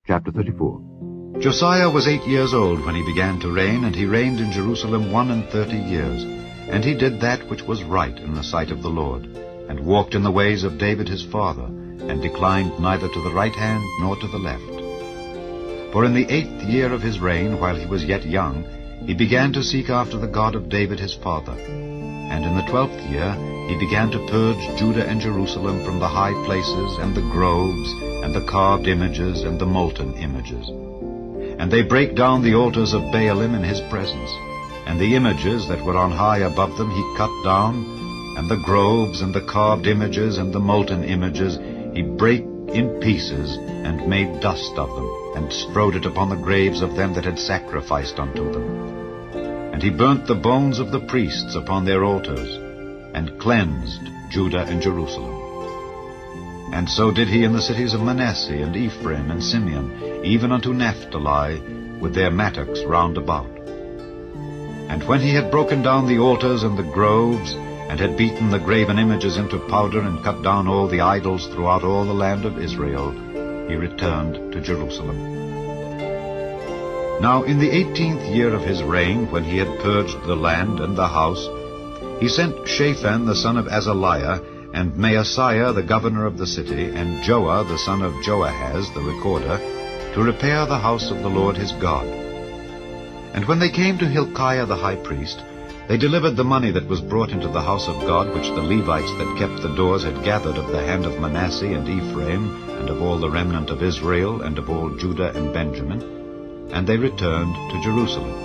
Chapter 34. Josiah was 8 years old when he began to reign, and he reigned in Jerusalem 31 years. And he did that which was right in the sight of the Lord, and walked in the ways of David his father, and declined neither to the right hand nor to the left. For in the 8th year of his reign, while he was yet young, he began to seek after the God of David his father. And in the 12th year he began to purge Judah and Jerusalem from the high places, and the groves, and the carved images, and the molten images. And they brake down the altars of Baalim in his presence, and the images that were on high above them he cut down, and the groves, and the carved images, and the molten images he brake in pieces, and made dust of them, and strowed it upon the graves of them that had sacrificed unto them. And he burnt the bones of the priests upon their altars, and cleansed Judah and Jerusalem. And so did he in the cities of Manasseh, and Ephraim, and Simeon, even unto Naphtali, with their mattocks round about. And when he had broken down the altars and the groves, and had beaten the graven images into powder, and cut down all the idols throughout all the land of Israel, he returned to Jerusalem. Now in the 18th year of his reign, when he had purged the land and the house, he sent Shaphan the son of Azaliah, and Maaseiah the governor of the city, and Joah the son of Joahaz the recorder, to repair the house of the Lord his God. And when they came to Hilkiah the high priest, they delivered the money that was brought into the house of God, which the Levites that kept the doors had gathered of the hand of Manasseh and Ephraim, and of all the remnant of Israel, and of all Judah and Benjamin, and they returned to Jerusalem.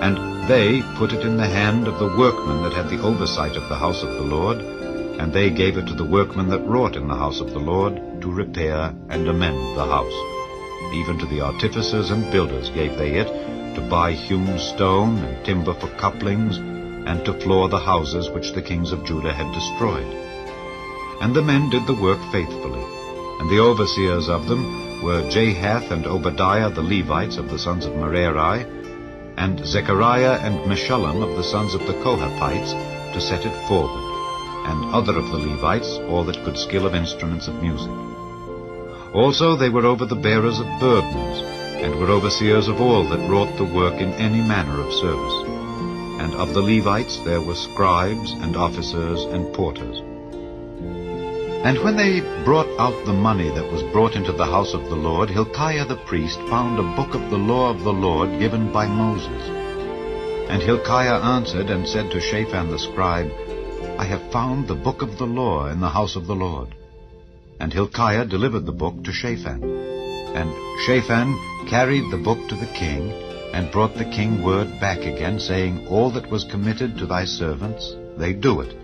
And they put it in the hand of the workmen that had the oversight of the house of the Lord, and they gave it to the workmen that wrought in the house of the Lord, to repair and amend the house. Even to the artificers and builders gave they it, to buy hewn stone and timber for couplings, and to floor the houses which the kings of Judah had destroyed. And the men did the work faithfully, and the overseers of them were Jahath and Obadiah the Levites of the sons of Merari, and Zechariah and Meshullam of the sons of the Kohathites, to set it forward, and other of the Levites, all that could skill of instruments of music. Also they were over the bearers of burdens, and were overseers of all that wrought the work in any manner of service. And of the Levites there were scribes, and officers, and porters. And when they brought out the money that was brought into the house of the Lord, Hilkiah the priest found a book of the law of the Lord given by Moses. And Hilkiah answered and said to Shaphan the scribe, I have found the book of the law in the house of the Lord. And Hilkiah delivered the book to Shaphan. And Shaphan carried the book to the king, and brought the king word back again, saying, All that was committed to thy servants, they do it.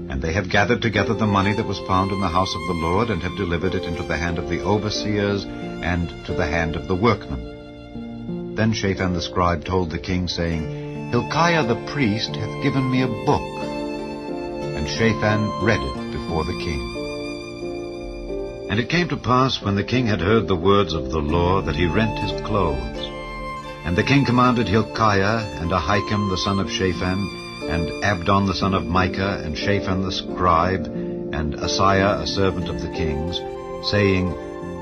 And they have gathered together the money that was found in the house of the Lord, and have delivered it into the hand of the overseers, and to the hand of the workmen. Then Shaphan the scribe told the king, saying, Hilkiah the priest hath given me a book. And Shaphan read it before the king. And it came to pass, when the king had heard the words of the law, that he rent his clothes. And the king commanded Hilkiah, and Ahikam the son of Shaphan, and Abdon the son of Micah, and Shaphan the scribe, and Asaiah a servant of the king's, saying,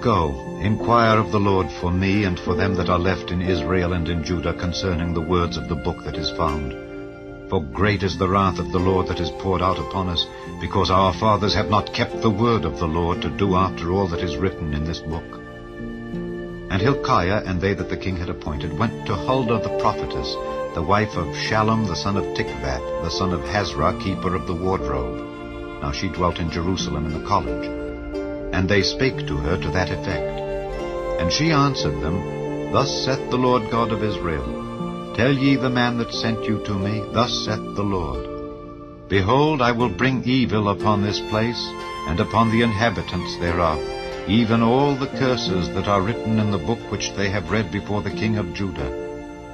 Go, inquire of the Lord for me, and for them that are left in Israel and in Judah, concerning the words of the book that is found. For great is the wrath of the Lord that is poured out upon us, because our fathers have not kept the word of the Lord, to do after all that is written in this book. And Hilkiah and they that the king had appointed went to Huldah the prophetess, the wife of Shallum the son of Tikvath, the son of Hazra, keeper of the wardrobe. Now she dwelt in Jerusalem in the college. And they spake to her to that effect. And she answered them, Thus saith the Lord God of Israel, Tell ye the man that sent you to me, Thus saith the Lord, Behold, I will bring evil upon this place, and upon the inhabitants thereof, even all the curses that are written in the book which they have read before the king of Judah,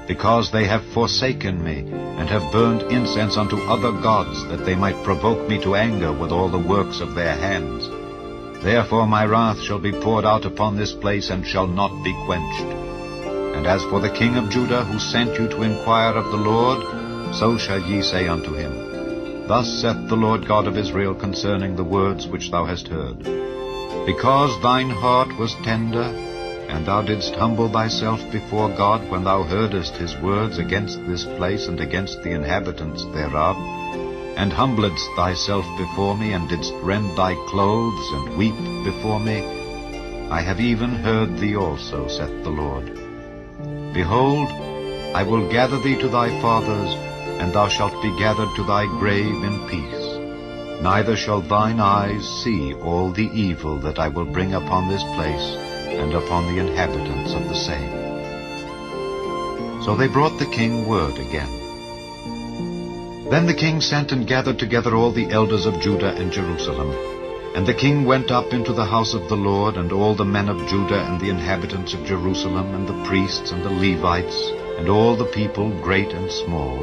because they have forsaken me, and have burned incense unto other gods, that they might provoke me to anger with all the works of their hands. Therefore my wrath shall be poured out upon this place, and shall not be quenched. And as for the king of Judah, who sent you to inquire of the Lord, so shall ye say unto him, Thus saith the Lord God of Israel concerning the words which thou hast heard. Because thine heart was tender, And thou didst humble thyself before God when thou heardest his words against this place and against the inhabitants thereof, and humbledst thyself before me, and didst rend thy clothes, and weep before me, I have even heard thee also, saith the Lord. Behold, I will gather thee to thy fathers, and thou shalt be gathered to thy grave in peace. Neither shall thine eyes see all the evil that I will bring upon this place, and upon the inhabitants of the same. So they brought the king word again. Then the king sent and gathered together all the elders of Judah and Jerusalem. And the king went up into the house of the Lord, and all the men of Judah and the inhabitants of Jerusalem, and the priests and the Levites, and all the people, great and small.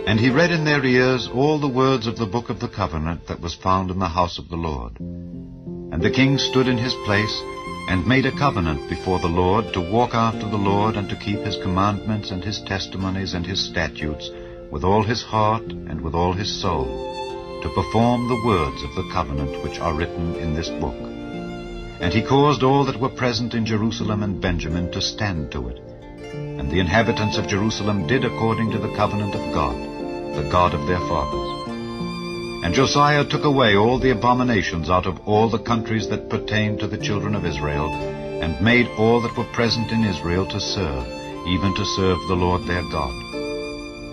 And he read in their ears all the words of the book of the covenant that was found in the house of the Lord. And the king stood in his place, and made a covenant before the Lord, to walk after the Lord, and to keep his commandments and his testimonies and his statutes, with all his heart and with all his soul, to perform the words of the covenant which are written in this book. And he caused all that were present in Jerusalem and Benjamin to stand to it. And the inhabitants of Jerusalem did according to the covenant of God, the God of their fathers. And Josiah took away all the abominations out of all the countries that pertained to the children of Israel, and made all that were present in Israel to serve, even to serve the Lord their God.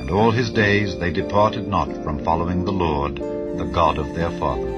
And all his days they departed not from following the Lord, the God of their fathers.